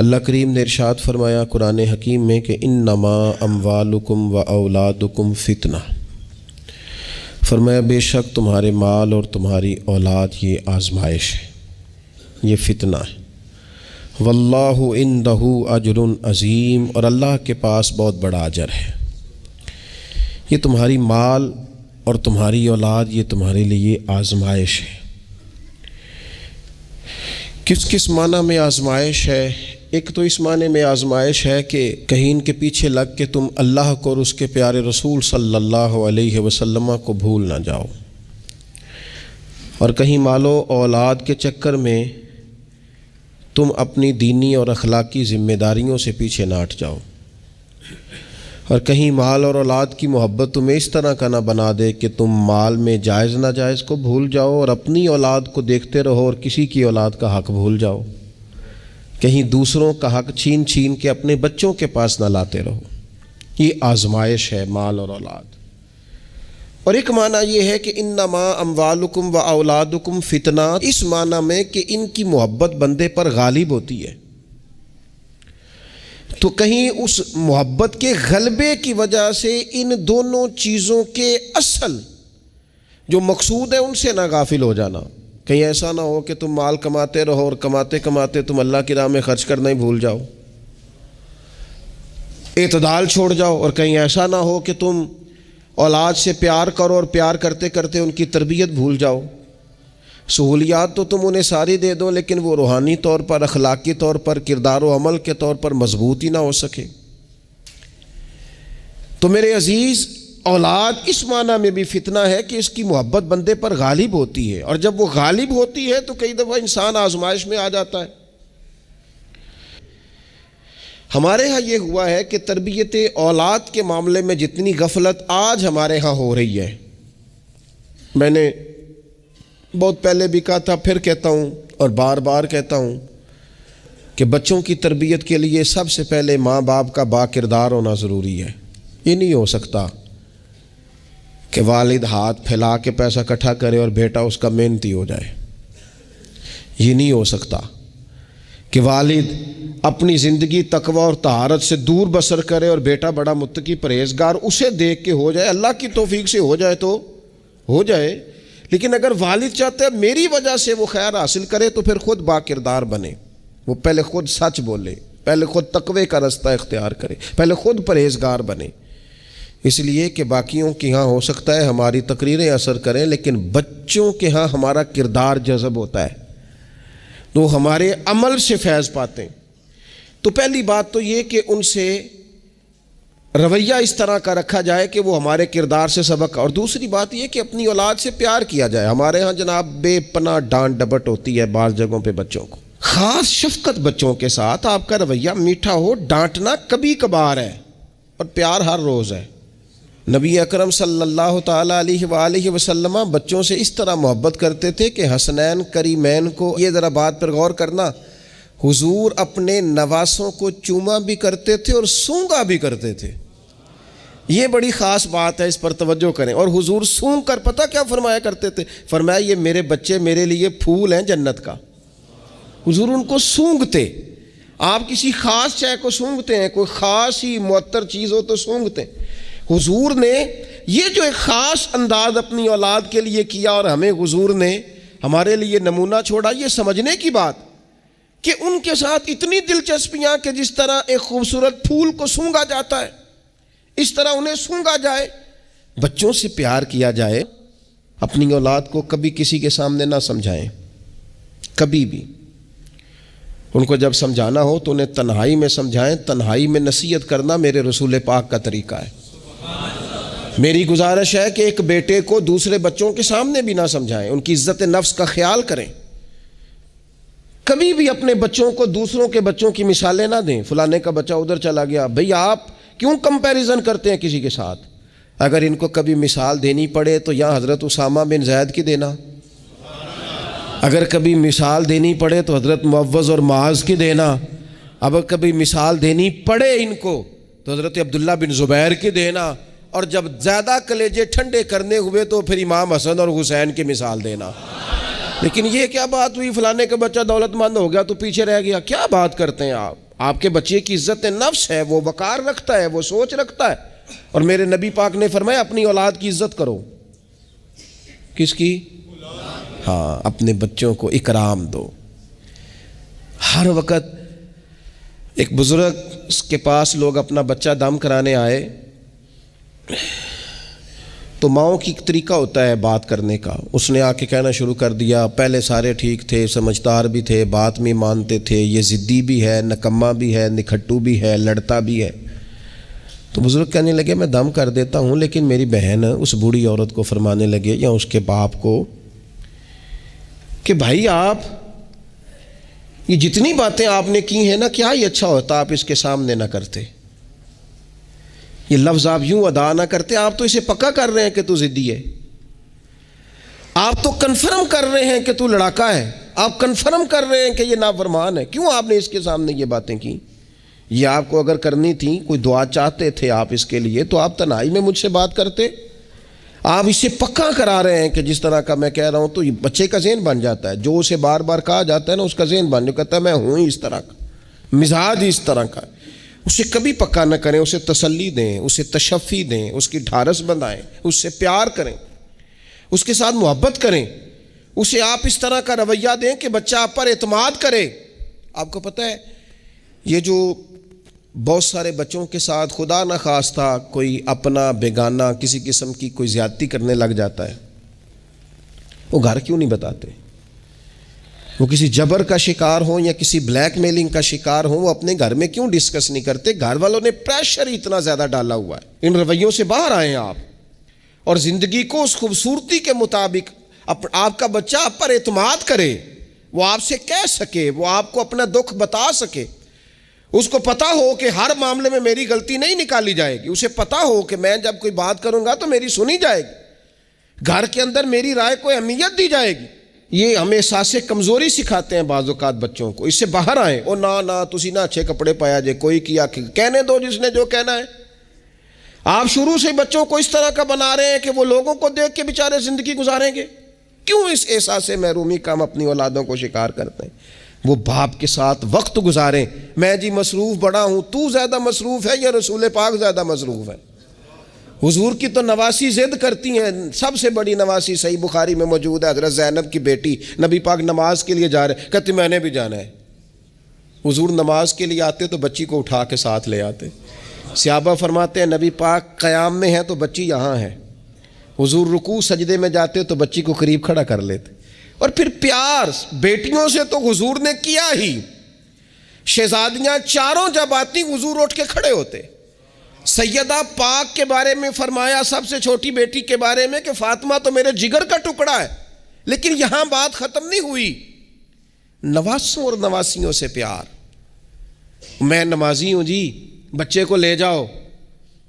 اللہ کریم نے ارشاد فرمایا قرآن حکیم میں کہ انما اموالکم و اولادکم فتنہ، فرمایا بے شک تمہارے مال اور تمہاری اولاد یہ آزمائش ہے، یہ فتنہ ہے۔ واللہ عندہ اجر عظیم، اور اللہ کے پاس بہت بڑا اجر ہے۔ یہ تمہاری مال اور تمہاری اولاد یہ تمہارے لیے آزمائش ہے۔ کس کس معنی میں آزمائش ہے؟ ایک تو اس معنی میں آزمائش ہے کہ کہیں ان کے پیچھے لگ کے تم اللہ کو اور اس کے پیارے رسول صلی اللہ علیہ وسلم کو بھول نہ جاؤ، اور کہیں مال و اولاد کے چکر میں تم اپنی دینی اور اخلاقی ذمہ داریوں سے پیچھے نہ ہٹ جاؤ، اور کہیں مال اور اولاد کی محبت تمہیں اس طرح کا نہ بنا دے کہ تم مال میں جائز ناجائز کو بھول جاؤ اور اپنی اولاد کو دیکھتے رہو اور کسی کی اولاد کا حق بھول جاؤ، کہیں دوسروں کا حق چھین چھین کے اپنے بچوں کے پاس نہ لاتے رہو۔ یہ آزمائش ہے مال اور اولاد۔ اور ایک معنی یہ ہے کہ انما اموالکم و اولادکم فتنہ، اس معنی میں کہ ان کی محبت بندے پر غالب ہوتی ہے، تو کہیں اس محبت کے غلبے کی وجہ سے ان دونوں چیزوں کے اصل جو مقصود ہے ان سے نہ غافل ہو جانا۔ کہیں ایسا نہ ہو کہ تم مال کماتے رہو اور کماتے کماتے تم اللہ کی راہ میں خرچ کرنا ہی بھول جاؤ، اعتدال چھوڑ جاؤ، اور کہیں ایسا نہ ہو کہ تم اولاد سے پیار کرو اور پیار کرتے کرتے ان کی تربیت بھول جاؤ۔ سہولیات تو تم انہیں ساری دے دو لیکن وہ روحانی طور پر، اخلاقی طور پر، کردار و عمل کے طور پر مضبوط ہی نہ ہو سکے۔ تو میرے عزیز، اولاد اس معنی میں بھی فتنہ ہے کہ اس کی محبت بندے پر غالب ہوتی ہے، اور جب وہ غالب ہوتی ہے تو کئی دفعہ انسان آزمائش میں آ جاتا ہے۔ ہمارے ہاں یہ ہوا ہے کہ تربیت اولاد کے معاملے میں جتنی غفلت آج ہمارے ہاں ہو رہی ہے، میں نے بہت پہلے بھی کہا تھا، پھر کہتا ہوں اور بار بار کہتا ہوں کہ بچوں کی تربیت کے لیے سب سے پہلے ماں باپ کا با کردار ہونا ضروری ہے۔ یہ نہیں ہو سکتا کہ والد ہاتھ پھیلا کے پیسہ اکٹھا کرے اور بیٹا اس کا محنتی ہو جائے۔ یہ نہیں ہو سکتا کہ والد اپنی زندگی تقوی اور طہارت سے دور بسر کرے اور بیٹا بڑا متقی پرہیزگار اسے دیکھ کے ہو جائے۔ اللہ کی توفیق سے ہو جائے تو ہو جائے، لیکن اگر والد چاہتا ہے میری وجہ سے وہ خیر حاصل کرے تو پھر خود با کردار بنے، وہ پہلے خود سچ بولے، پہلے خود تقوی کا رستہ اختیار کرے، پہلے خود پرہیزگار بنے۔ اس لیے کہ باقیوں کے ہاں ہو سکتا ہے ہماری تقریریں اثر کریں، لیکن بچوں کے ہاں ہمارا کردار جذب ہوتا ہے، تو ہمارے عمل سے فیض پاتے ہیں۔ تو پہلی بات تو یہ کہ ان سے رویہ اس طرح کا رکھا جائے کہ وہ ہمارے کردار سے سبق، اور دوسری بات یہ کہ اپنی اولاد سے پیار کیا جائے۔ ہمارے ہاں جناب بے پناہ ڈانٹ ڈپٹ ہوتی ہے بعض جگہوں پہ بچوں کو، خاص شفقت بچوں کے ساتھ آپ کا رویہ میٹھا ہو، ڈانٹنا کبھی کبھار ہے اور پیار ہر روز ہے۔ نبی اکرم صلی اللہ تعالیٰ علیہ وآلہ وسلم بچوں سے اس طرح محبت کرتے تھے کہ حسنین کریمین کو، یہ ذرا بات پر غور کرنا، حضور اپنے نواسوں کو چوما بھی کرتے تھے اور سونگا بھی کرتے تھے۔ یہ بڑی خاص بات ہے، اس پر توجہ کریں۔ اور حضور سونگ کر پتہ کیا فرمایا کرتے تھے؟ فرمایا یہ میرے بچے میرے لیے پھول ہیں جنت کا۔ حضور ان کو سونگتے۔ آپ کسی خاص شے کو سونگتے ہیں، کوئی خاص ہی معطر چیز ہو تو سونگتے ہیں۔ حضور نے یہ جو ایک خاص انداز اپنی اولاد کے لیے کیا اور ہمیں حضور نے ہمارے لیے نمونہ چھوڑا، یہ سمجھنے کی بات کہ ان کے ساتھ اتنی دلچسپیاں کہ جس طرح ایک خوبصورت پھول کو سونگا جاتا ہے اس طرح انہیں سونگا جائے، بچوں سے پیار کیا جائے۔ اپنی اولاد کو کبھی کسی کے سامنے نہ سمجھائیں، کبھی بھی۔ ان کو جب سمجھانا ہو تو انہیں تنہائی میں سمجھائیں۔ تنہائی میں نصیحت کرنا میرے رسول پاک کا طریقہ ہے۔ میری گزارش ہے کہ ایک بیٹے کو دوسرے بچوں کے سامنے بھی نہ سمجھائیں، ان کی عزت نفس کا خیال کریں۔ کبھی بھی اپنے بچوں کو دوسروں کے بچوں کی مثالیں نہ دیں، فلانے کا بچہ ادھر چلا گیا۔ بھئی آپ کیوں کمپیریزن کرتے ہیں کسی کے ساتھ؟ اگر ان کو کبھی مثال دینی پڑے تو یا حضرت اسامہ بن زید کی دینا، اگر کبھی مثال دینی پڑے تو حضرت معوذ اور معاذ کی دینا، اگر کبھی مثال دینی پڑے ان کو تو حضرت عبداللہ بن زبیر کی دینا، اور جب زیادہ کلیجے ٹھنڈے کرنے ہوئے تو پھر امام حسن اور حسین کی مثال دینا۔ لیکن یہ کیا بات ہوئی، فلانے کا بچہ دولت مند ہو گیا تو پیچھے رہ گیا؟ کیا بات کرتے ہیں آپ؟ آپ کے بچے کی عزت نفس ہے، وہ وقار رکھتا ہے، وہ سوچ رکھتا ہے. اور میرے نبی پاک نے فرمایا اپنی اولاد کی عزت کرو. کس کی؟ ہاں، اپنے بچوں کو اکرام دو. ہر وقت ایک بزرگ کے پاس لوگ اپنا بچہ دم کرانے آئے تو ماؤں کی ایک طریقہ ہوتا ہے بات کرنے کا. اس نے آ کے کہنا شروع کر دیا. پہلے سارے ٹھیک تھے، سمجھدار بھی تھے، بات میں مانتے تھے، یہ ضدی بھی ہے، نکما بھی ہے، نکھٹو بھی ہے، لڑتا بھی ہے. تو بزرگ کہنے لگے میں دم کر دیتا ہوں، لیکن میری بہن اس بوڑھی عورت کو فرمانے لگے یا اس کے باپ کو کہ بھائی آپ یہ جتنی باتیں آپ نے کی ہیں نا، کیا ہی اچھا ہوتا آپ اس کے سامنے نہ کرتے، یہ لفظ آپ یوں ادا نہ کرتے. آپ تو اسے پکا کر رہے ہیں کہ تو ضدی ہے، آپ تو کنفرم کر رہے ہیں کہ تو لڑاکا ہے، آپ کنفرم کر رہے ہیں کہ یہ نافرمان ہے. کیوں آپ نے اس کے سامنے یہ باتیں کی؟ یہ آپ کو اگر کرنی تھی، کوئی دعا چاہتے تھے آپ اس کے لیے، تو آپ تنہائی میں مجھ سے بات کرتے. آپ اسے پکا کرا رہے ہیں کہ جس طرح کا میں کہہ رہا ہوں تو یہ بچے کا ذہن بن جاتا ہے. جو اسے بار بار کہا جاتا ہے نا، اس کا ذہن بن جو کہتا ہے میں ہوں ہی اس طرح کا، مزاج اس طرح کا. اسے کبھی پکا نہ کریں، اسے تسلی دیں، اسے تشفی دیں، اس کی ڈھارس بندھائیں، اس سے پیار کریں، اس کے ساتھ محبت کریں. اسے آپ اس طرح کا رویہ دیں کہ بچہ آپ پر اعتماد کرے. آپ کو پتہ ہے یہ جو بہت سارے بچوں کے ساتھ خدا نہ خواستہ کوئی اپنا بیگانہ کسی قسم کی کوئی زیادتی کرنے لگ جاتا ہے، وہ گھر کیوں نہیں بتاتے؟ وہ کسی جبر کا شکار ہوں یا کسی بلیک میلنگ کا شکار ہوں، وہ اپنے گھر میں کیوں ڈسکس نہیں کرتے؟ گھر والوں نے پریشر اتنا زیادہ ڈالا ہوا ہے. ان رویوں سے باہر آئیں آپ، اور زندگی کو اس خوبصورتی کے مطابق آپ کا بچہ آپ پر اعتماد کرے، وہ آپ سے کہہ سکے، وہ آپ کو اپنا دکھ بتا سکے. اس کو پتا ہو کہ ہر معاملے میں میری غلطی نہیں نکالی جائے گی. اسے پتا ہو کہ میں جب کوئی بات کروں گا تو میری سنی جائے گی، گھر کے اندر میری رائے کو اہمیت دی جائے گی. یہ ہمیں احساس کمزوری سکھاتے ہیں بعض اوقات بچوں کو. اس سے باہر آئیں. او نہ تسی نہ اچھے کپڑے پایا جے، کوئی کیا کہنے دو جس نے جو کہنا ہے. آپ شروع سے بچوں کو اس طرح کا بنا رہے ہیں کہ وہ لوگوں کو دیکھ کے بیچارے زندگی گزاریں گے. کیوں اس احساس محرومی کا ہم اپنی اولادوں کو شکار کرتے ہیں؟ وہ باپ کے ساتھ وقت گزاریں. میں جی مصروف بڑا ہوں، تو زیادہ مصروف ہے یا رسول پاک زیادہ مصروف ہے؟ حضور کی تو نواسی ضد کرتی ہیں. سب سے بڑی نواسی صحیح بخاری میں موجود ہے، حضرت زینب کی بیٹی. نبی پاک نماز کے لیے جا رہے، کہتی میں نے بھی جانا ہے. حضور نماز کے لیے آتے تو بچی کو اٹھا کے ساتھ لے آتے. صحابہ فرماتے ہیں نبی پاک قیام میں ہے تو بچی یہاں ہے. حضور رکوع سجدے میں جاتے تو بچی کو قریب کھڑا کر لیتے. اور پھر پیار بیٹیوں سے تو حضور نے کیا ہی. شہزادیاں چاروں جب آتی حضور اٹھ کے کھڑے ہوتے. سیدہ پاک کے بارے میں فرمایا، سب سے چھوٹی بیٹی کے بارے میں، کہ فاطمہ تو میرے جگر کا ٹکڑا ہے. لیکن یہاں بات ختم نہیں ہوئی. نواسوں اور نواسیوں سے پیار. میں نمازی ہوں جی، بچے کو لے جاؤ.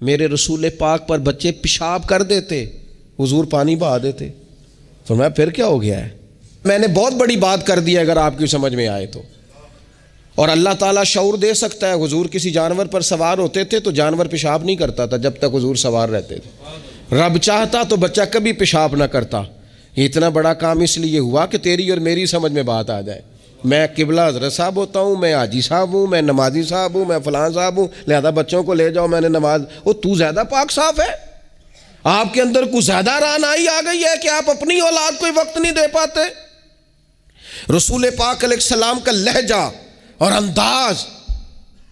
میرے رسول پاک پر بچے پیشاب کر دیتے، حضور پانی بہا دیتے. فرمایا پھر کیا ہو گیا ہے؟ میں نے بہت بڑی بات کر دی اگر آپ کی سمجھ میں آئے تو. اور اللہ تعالیٰ شعور دے سکتا ہے. حضور کسی جانور پر سوار ہوتے تھے تو جانور پیشاب نہیں کرتا تھا جب تک حضور سوار رہتے تھے. رب چاہتا تو بچہ کبھی پیشاب نہ کرتا. یہ اتنا بڑا کام اس لیے ہوا کہ تیری اور میری سمجھ میں بات آ جائے. میں قبلہ حضرت صاحب ہوتا ہوں، میں حاجی صاحب ہوں، میں نمازی صاحب ہوں، میں فلاں صاحب ہوں، لہذا بچوں کو لے جاؤ میں نے نماز. وہ تو زیادہ پاک صاف ہے؟ آپ کے اندر کچھ زیادہ رعنائی آ گئی ہے کہ آپ اپنی اولاد کو وقت نہیں دے پاتے. رسول پاک علیہ السلام کا لہجہ اور انداز،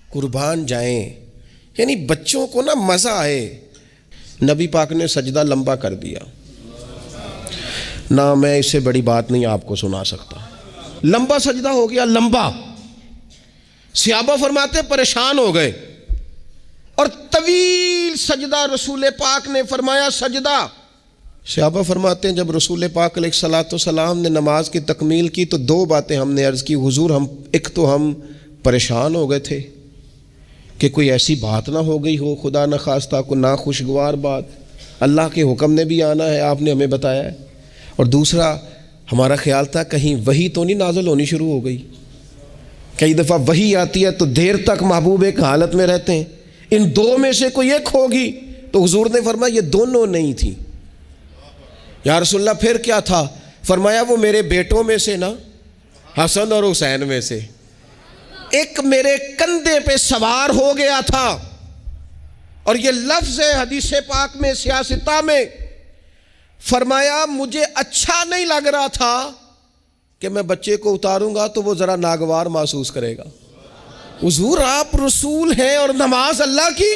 قربان جائیں، یعنی بچوں کو نا مزہ آئے. نبی پاک نے سجدہ لمبا کر دیا. نہ میں اس سے بڑی بات نہیں آپ کو سنا سکتا. لمبا سجدہ ہو گیا، لمبا. صحابہ فرماتے پریشان ہو گئے. اور طویل سجدہ رسول پاک نے فرمایا سجدہ. صحابہ فرماتے ہیں جب رسول پاک علیہ الصلوۃ والسلام نے نماز کی تکمیل کی تو دو باتیں ہم نے عرض کی. حضور ایک تو ہم پریشان ہو گئے تھے کہ کوئی ایسی بات نہ ہو گئی ہو، خدا نہ خواستہ کوئی ناخوشگوار بات. اللہ کے حکم نے بھی آنا ہے، آپ نے ہمیں بتایا ہے. اور دوسرا ہمارا خیال تھا کہیں وحی تو نہیں نازل ہونی شروع ہو گئی. کئی دفعہ وحی آتی ہے تو دیر تک محبوب ایک حالت میں رہتے ہیں. ان دو میں سے کوئی ایک ہوگی. تو حضور نے فرمایا یہ دونوں نہیں تھی. یا رسول اللہ پھر کیا تھا؟ فرمایا وہ میرے بیٹوں میں سے نا، حسن اور حسین میں سے. ایک میرے کندھے پہ سوار ہو گیا تھا. اور یہ لفظ ہے حدیث پاک میں سیاستہ میں، فرمایا مجھے اچھا نہیں لگ رہا تھا کہ میں بچے کو اتاروں گا تو وہ ذرا ناگوار محسوس کرے گا. حضور آپ رسول ہیں اور نماز اللہ کی،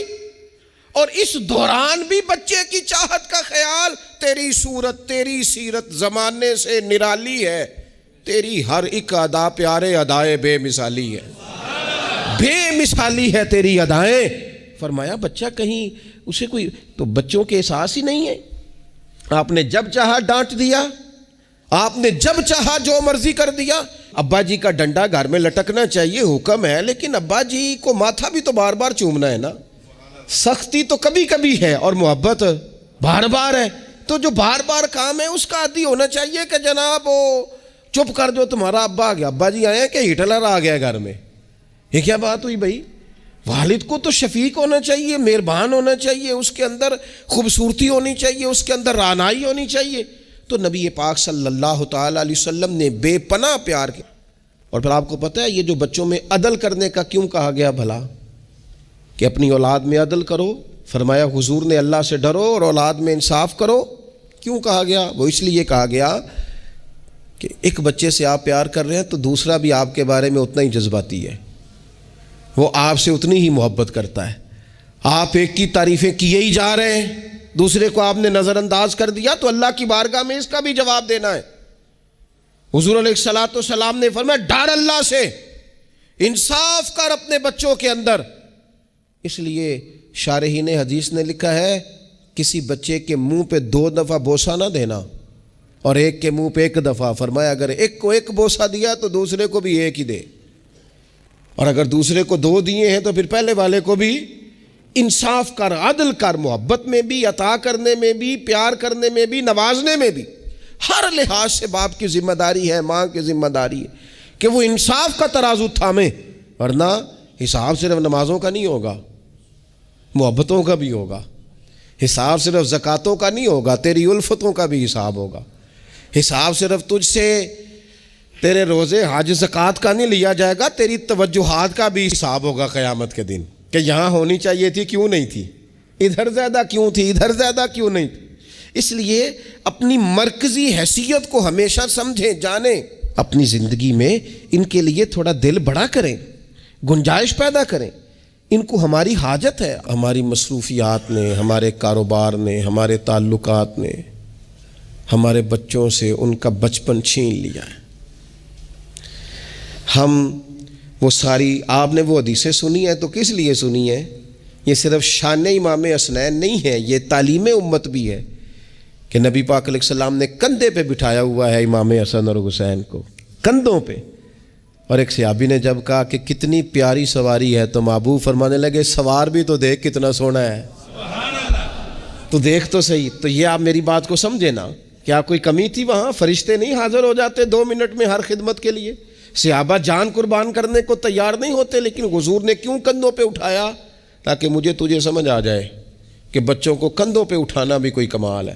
اور اس دوران بھی بچے کی چاہت کا خیال. تیری صورت تیری سیرت زمانے سے نرالی ہے، تیری ہر ایک ادا پیارے ادائے بے مثالی ہے، بے مثالی ہے تیری ادائیں. فرمایا بچہ کہیں اسے کوئی تو بچوں کے احساس ہی نہیں ہے. آپ نے جب چاہا ڈانٹ دیا، آپ نے جب چاہا جو مرضی کر دیا. ابا جی کا ڈنڈا گھر میں لٹکنا چاہیے، حکم ہے، لیکن ابا جی کو ماتھا بھی تو بار بار چومنا ہے نا. سختی تو کبھی کبھی ہے اور محبت بار بار ہے. تو جو بار بار کام ہے اس کا عادی ہونا چاہیے کہ جناب وہ چپ کر دو، تمہارا ابا آ گیا، ابا جی آئے ہیں کہ ہٹلر آ گیا گھر میں. یہ کیا بات ہوئی بھائی؟ والد کو تو شفیق ہونا چاہیے، مہربان ہونا چاہیے، اس کے اندر خوبصورتی ہونی چاہیے، اس کے اندر رعنائی ہونی چاہیے. تو نبی پاک صلی اللہ تعالی علیہ وسلم نے بے پناہ پیار کیا. اور پھر آپ کو پتہ ہے یہ جو بچوں میں عدل کرنے کا کیوں کہا گیا بھلا، کہ اپنی اولاد میں عدل کرو؟ فرمایا حضور نے اللہ سے ڈرو اور اولاد میں انصاف کرو. کیوں کہا گیا؟ وہ اس لیے کہا گیا کہ ایک بچے سے آپ پیار کر رہے ہیں تو دوسرا بھی آپ کے بارے میں اتنا ہی جذباتی ہے، وہ آپ سے اتنی ہی محبت کرتا ہے. آپ ایک کی تعریفیں کیے ہی جا رہے ہیں، دوسرے کو آپ نے نظر انداز کر دیا تو اللہ کی بارگاہ میں اس کا بھی جواب دینا ہے. حضور علیہ الصلوۃ والسلام نے فرمایا ڈر اللہ سے، انصاف کر اپنے بچوں کے اندر. اس لیے شارحین حدیث نے لکھا ہے کسی بچے کے منہ پہ 2 دفعہ بوسہ نہ دینا اور ایک کے منہ پہ 1 دفعہ. فرمایا اگر ایک کو 1 بوسہ دیا تو دوسرے کو بھی 1 ہی دے، اور اگر دوسرے کو 2 دیے ہیں تو پھر پہلے والے کو بھی. انصاف کر، عدل کر، محبت میں بھی، عطا کرنے میں بھی، پیار کرنے میں بھی، نوازنے میں بھی. ہر لحاظ سے باپ کی ذمہ داری ہے، ماں کی ذمہ داری ہے کہ وہ انصاف کا ترازو تھامے. ورنہ حساب صرف نمازوں کا نہیں ہوگا، محبتوں کا بھی ہوگا. حساب صرف زکاتوں کا نہیں ہوگا، تیری الفتوں کا بھی حساب ہوگا. حساب صرف تجھ سے تیرے روزے حج زکات کا نہیں لیا جائے گا، تیری توجہات کا بھی حساب ہوگا قیامت کے دن، کہ یہاں ہونی چاہیے تھی کیوں نہیں تھی، ادھر زیادہ کیوں تھی، ادھر زیادہ کیوں نہیں تھی. اس لیے اپنی مرکزی حیثیت کو ہمیشہ سمجھیں، جانیں. اپنی زندگی میں ان کے لیے تھوڑا دل بڑا کریں، گنجائش پیدا کریں. ان کو ہماری حاجت ہے. ہماری مصروفیات نے، ہمارے کاروبار نے، ہمارے تعلقات نے ہمارے بچوں سے ان کا بچپن چھین لیا ہے. ہم وہ ساری، آپ نے وہ حدیثیں سنی ہیں تو کس لیے سنی ہیں؟ یہ صرف شان امام حسنین نہیں ہے، یہ تعلیم امت بھی ہے کہ نبی پاک علیہ السلام نے کندھے پہ بٹھایا ہوا ہے امام حسن اور حسین کو، کندھوں پہ. اور ایک صحابی نے جب کہا کہ کتنی پیاری سواری ہے تو محبوب فرمانے لگے سوار بھی تو دیکھ کتنا سونا ہے، تو دیکھ تو صحیح. تو یہ آپ میری بات کو سمجھے نا، کیا کوئی کمی تھی وہاں؟ فرشتے نہیں حاضر ہو جاتے 2 منٹ میں ہر خدمت کے لیے؟ صحابہ جان قربان کرنے کو تیار نہیں ہوتے، لیکن حضور نے کیوں کندھوں پہ اٹھایا؟ تاکہ مجھے تجھے سمجھ آ جائے کہ بچوں کو کندھوں پہ اٹھانا بھی کوئی کمال ہے.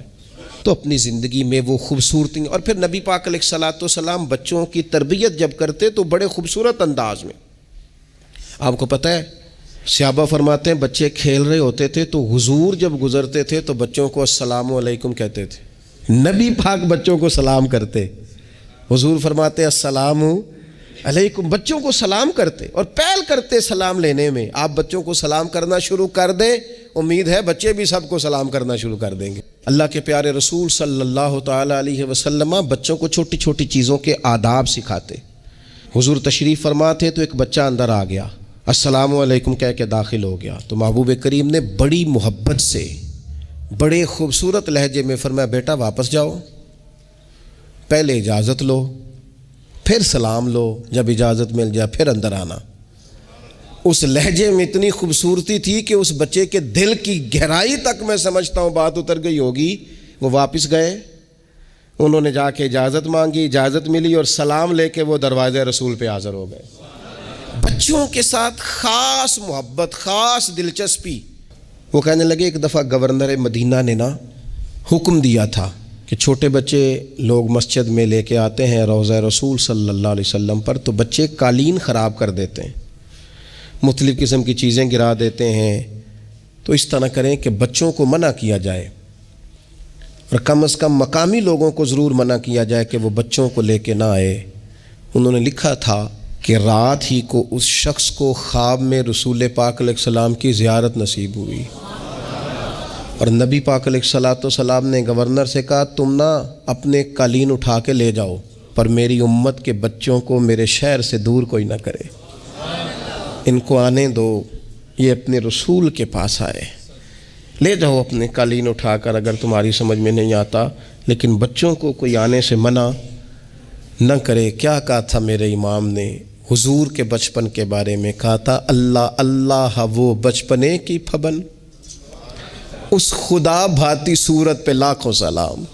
تو اپنی زندگی میں وہ خوبصورتی. اور پھر نبی پاک علیہ الصلوۃ والسلام بچوں کی تربیت جب کرتے تو بڑے خوبصورت انداز میں. آپ کو پتہ ہے صحابہ فرماتے ہیں بچے کھیل رہے ہوتے تھے تو حضور جب گزرتے تھے تو بچوں کو السلام علیکم کہتے تھے. نبی پاک بچوں کو سلام کرتے، حضور فرماتے السلام علیکم، بچوں کو سلام کرتے اور پہل کرتے سلام لینے میں. آپ بچوں کو سلام کرنا شروع کر دیں، امید ہے بچے بھی سب کو سلام کرنا شروع کر دیں گے. اللہ کے پیارے رسول صلی اللہ تعالی علیہ وسلم بچوں کو چھوٹی چھوٹی چیزوں کے آداب سکھاتے. حضور تشریف فرما تھے تو ایک بچہ اندر آ گیا، السلام علیکم کہہ کے داخل ہو گیا. تو محبوب کریم نے بڑی محبت سے بڑے خوبصورت لہجے میں فرمایا بیٹا واپس جاؤ، پہلے اجازت لو، پھر سلام لو، جب اجازت مل جائے پھر اندر آنا. اس لہجے میں اتنی خوبصورتی تھی کہ اس بچے کے دل کی گہرائی تک میں سمجھتا ہوں بات اتر گئی ہوگی. وہ واپس گئے، انہوں نے جا کے اجازت مانگی، اجازت ملی اور سلام لے کے وہ دروازے رسول پہ حاضر ہو گئے. بچوں کے ساتھ خاص محبت، خاص دلچسپی. وہ کہنے لگے ایک دفعہ گورنر مدینہ نے نا حکم دیا تھا کہ چھوٹے بچے لوگ مسجد میں لے کے آتے ہیں روضہ رسول صلی اللہ علیہ وسلم پر تو بچے قالین خراب کر دیتے ہیں. مختلف قسم کی چیزیں گرا دیتے ہیں، تو اس طرح کریں کہ بچوں کو منع کیا جائے، اور کم از کم مقامی لوگوں کو ضرور منع کیا جائے کہ وہ بچوں کو لے کے نہ آئے۔ انہوں نے لکھا تھا کہ رات ہی کو اس شخص کو خواب میں رسول پاک علیہ السلام کی زیارت نصیب ہوئی، اور نبی پاک علیہ السلام نے گورنر سے کہا تم نہ اپنے قالین اٹھا کے لے جاؤ، پر میری امت کے بچوں کو میرے شہر سے دور کوئی نہ کرے، ان کو آنے دو، یہ اپنے رسول کے پاس آئے، لے جاؤ اپنے قالین اٹھا کر، اگر تمہاری سمجھ میں نہیں آتا، لیکن بچوں کو کوئی آنے سے منع نہ کرے۔ کیا کہا تھا میرے امام نے حضور کے بچپن کے بارے میں؟ کہا تھا اللہ اللہ وہ بچپنے کی پھبن، اس خدا بھاتی صورت پہ لاکھوں سلام،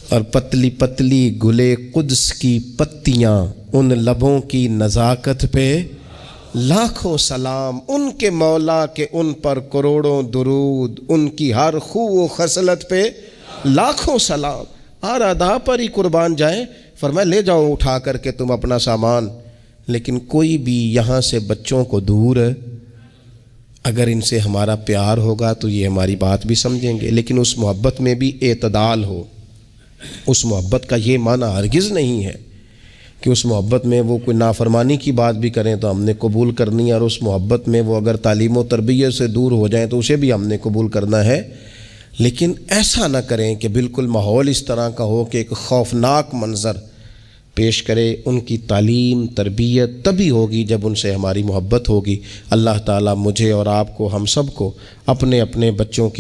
اور پتلی پتلی گلے قدس کی پتیاں، ان لبوں کی نزاکت پہ لاکھوں سلام، ان کے مولا کے ان پر کروڑوں درود، ان کی ہر خو و خصلت پہ لاکھوں سلام، ہر ادا پر ہی قربان جائیں۔ فرمایا لے جاؤ اٹھا کر کے تم اپنا سامان، لیکن کوئی بھی یہاں سے بچوں کو دور، اگر ان سے ہمارا پیار ہوگا تو یہ ہماری بات بھی سمجھیں گے، لیکن اس محبت میں بھی اعتدال ہو۔ اس محبت کا یہ معنی ہرگز نہیں ہے کہ اس محبت میں وہ کوئی نافرمانی کی بات بھی کریں تو ہم نے قبول کرنی ہے، اور اس محبت میں وہ اگر تعلیم و تربیت سے دور ہو جائیں تو اسے بھی ہم نے قبول کرنا ہے، لیکن ایسا نہ کریں کہ بالکل ماحول اس طرح کا ہو کہ ایک خوفناک منظر پیش کرے۔ ان کی تعلیم تربیت تبھی ہوگی جب ان سے ہماری محبت ہوگی۔ اللہ تعالیٰ مجھے اور آپ کو، ہم سب کو اپنے اپنے بچوں کی